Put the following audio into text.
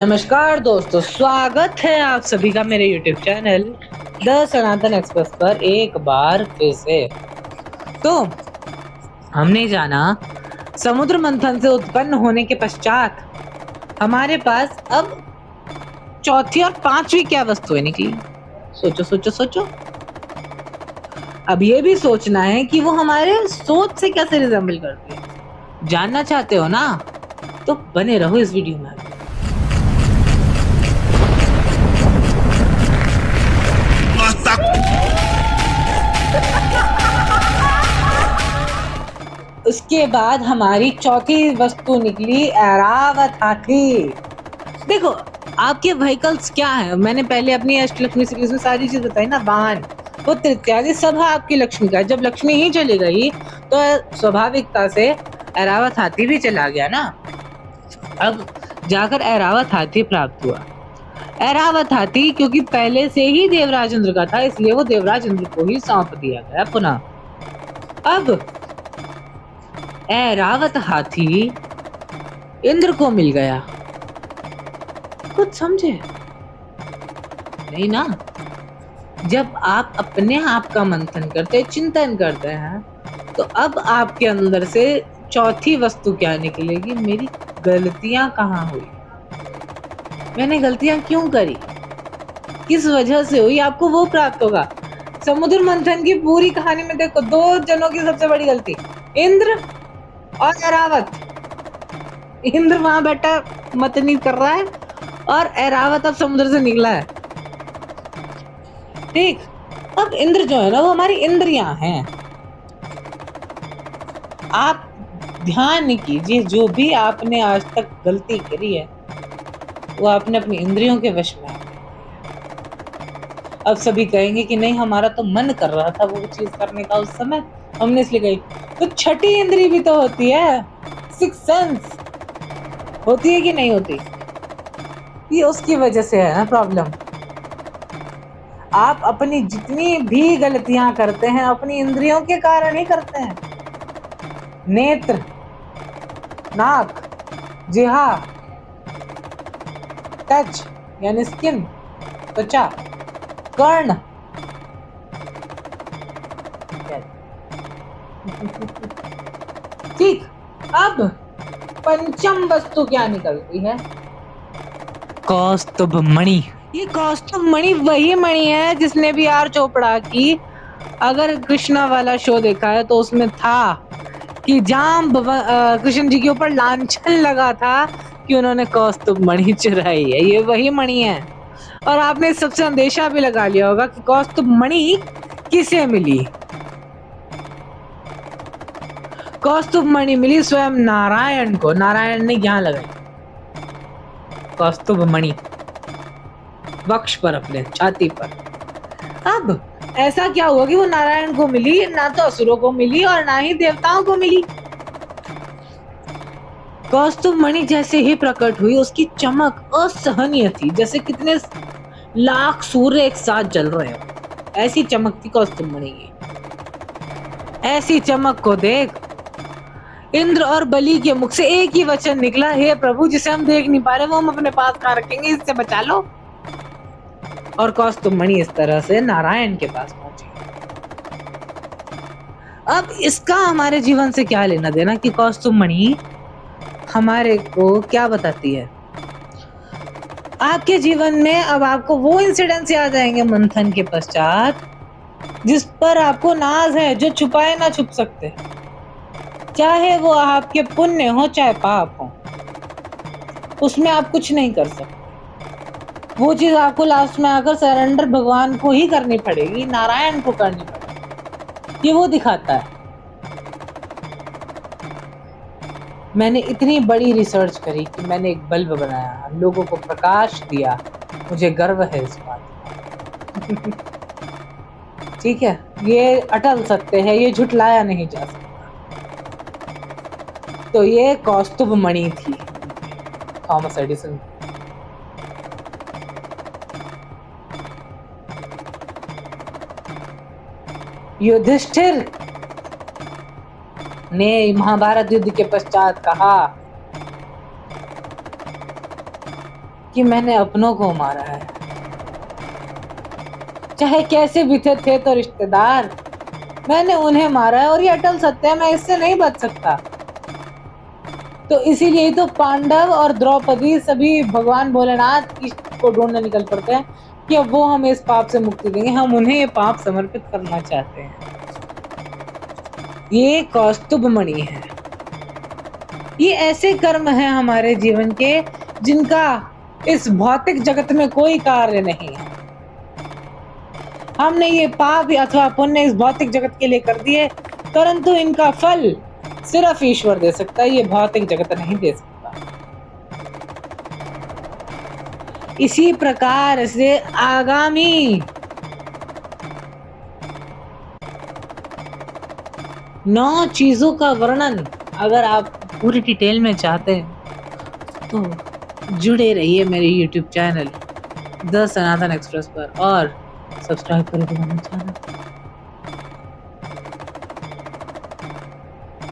नमस्कार दोस्तों, स्वागत है आप सभी का मेरे YouTube channel the Sanatan express पर एक बार फिर से। तो हमने जाना समुद्र मंथन से उत्पन्न होने के पश्चात हमारे पास अब चौथी और पांचवी क्या वस्तुएं निकली। सोचो सोचो सोचो। अब ये भी सोचना है कि वो हमारे सोच से कैसे रिजेंबल करती है। जानना चाहते हो ना, तो बने रहो इस वीडियो में। उसके बाद हमारी चौथी वस्तु निकली ऐरावत हाथी। देखो, आपके व्हीकल्स क्या है, मैंने पहले अपनी अष्टलक्ष्मी सीरीज में सारी चीज बताई ना, वाहन पुत्र इत्यादि सब आपकी लक्ष्मी का। जब लक्ष्मी ही चली गई तो स्वाभाविकता से ऐरावत हाथी भी चला गया ना। अब जाकर ऐरावत हाथी प्राप्त हुआ। ऐरावत हाथी क्योंकि पहले से ही देवराज इंद्र का था, इसलिए वो देवराज इंद्र को ही सौंप दिया गया पुनः। अब ऐरावत हाथी इंद्र को मिल गया। कुछ समझे नहीं ना? जब आप अपने आप का मंथन करते, चिंतन करते हैं, तो अब आपके अंदर से चौथी वस्तु क्या निकलेगी? मेरी गलतियां कहाँ हुई, मैंने गलतियां क्यों करी, किस वजह से हुई, आपको वो प्राप्त होगा। समुद्र मंथन की पूरी कहानी में देखो, दो जनों की सबसे बड़ी गलती, इंद्र और ऐरावत। इंद्र वहां बैठा मतनी कर रहा है और ऐरावत अब समुद्र से निकला है। ठीक, अब इंद्र जो है ना, वो हमारी इंद्रियां हैं। आप ध्यान कीजिए, जो भी आपने आज तक गलती करी है वो आपने अपनी इंद्रियों के वश में। अब सभी कहेंगे कि नहीं, हमारा तो मन कर रहा था वो चीज करने का, उस समय हमने इसलिए गई। तो छठी इंद्री भी तो होती है, सिक्स सेंस होती है कि नहीं होती? ये उसकी वजह से है ना प्रॉब्लम। आप अपनी जितनी भी गलतियां करते हैं अपनी इंद्रियों के कारण ही करते हैं। नेत्र, नाक, जिह्वा, टच यानी स्किन, त्वचा, कर्ण। ठीक, अब पंचम वस्तु क्या निकलती है? कौस्तुभ मणि। ये कौस्तुभ मणि वही मणि है जिसने भी आर चोपड़ा की अगर कृष्णा वाला शो देखा है तो उसमें था कि कृष्ण जी के ऊपर लांछन लगा था कि उन्होंने कौस्तुभ मणि चुराई है। ये वही मणि है। और आपने सबसे अंदेशा भी लगा लिया होगा कि कौस्तुभ मणि किसे मिली। कौस्तुभ मणि मिली स्वयं नारायण को। नारायण ने यहाँ लगाई कौस्तुभ मणि, वक्ष पर, अपने छाती पर। अब ऐसा क्या हुआ कि वो नारायण को मिली, ना तो असुरों को मिली और ना ही देवताओं को मिली। कौस्तुभ मणि जैसे ही प्रकट हुई उसकी चमक असहनीय थी, जैसे कितने लाख सूर्य एक साथ जल रहे हो, ऐसी चमक थी कौस्तुभ मणि की। ऐसी चमक को देख इंद्र और बलि के मुख से एक ही वचन निकला, हे प्रभु, जिसे हम देख नहीं पा रहे वो हम अपने पास कहाँ रखेंगे, इससे बचा लो। और कौस्तुभ मणि इस तरह से नारायण के पास पहुंची। अब इसका हमारे जीवन से क्या लेना देना कि कौस्तुभ मणि हमारे को क्या बताती है? आपके जीवन में अब आपको वो इंसिडेंट्स याद आएंगे मंथन के पश्चात जिस पर आपको नाज है, जो छुपाए ना छुप सकते, चाहे वो आपके पुण्य हो चाहे पाप हो, उसमें आप कुछ नहीं कर सकते। वो चीज आपको लास्ट में आकर सरेंडर भगवान को ही करनी पड़ेगी, नारायण को करनी पड़ेगी। ये वो दिखाता है। मैंने इतनी बड़ी रिसर्च करी कि मैंने एक बल्ब बनाया, लोगों को प्रकाश दिया, मुझे गर्व है इस बात। ठीक है, ये अटल सत्य है, ये झुटलाया नहीं जा सकता। तो ये कौस्तुभ मणि थी थॉमस एडिसन। युधिष्ठिर ने महाभारत युद्ध के पश्चात कहा कि मैंने अपनों को मारा है, चाहे कैसे भी थे तो रिश्तेदार, मैंने उन्हें मारा है और ये अटल सत्य है, मैं इससे नहीं बच सकता। तो इसीलिए ही तो पांडव और द्रौपदी सभी भगवान भोलेनाथ की को ढूंढने निकल पड़ते हैं कि अब वो हमें इस पाप से मुक्ति देंगे, हम उन्हें ये पाप समर्पित करना चाहते हैं। ये कौस्तुभ मणि है। ये ऐसे कर्म है हमारे जीवन के जिनका इस भौतिक जगत में कोई कार्य नहीं है। हमने ये पाप अथवा पुण्य इस भौतिक जगत के लिए कर दिए, परंतु इनका फल सिर्फ ईश्वर दे सकता है, ये भौतिक जगत नहीं दे सकता। इसी प्रकार से आगामी 9 चीजों का वर्णन अगर आप पूरी डिटेल में चाहते हैं तो जुड़े रहिए मेरे YouTube channel the Sanatan express पर और सब्सक्राइब करें मेरा चैनल।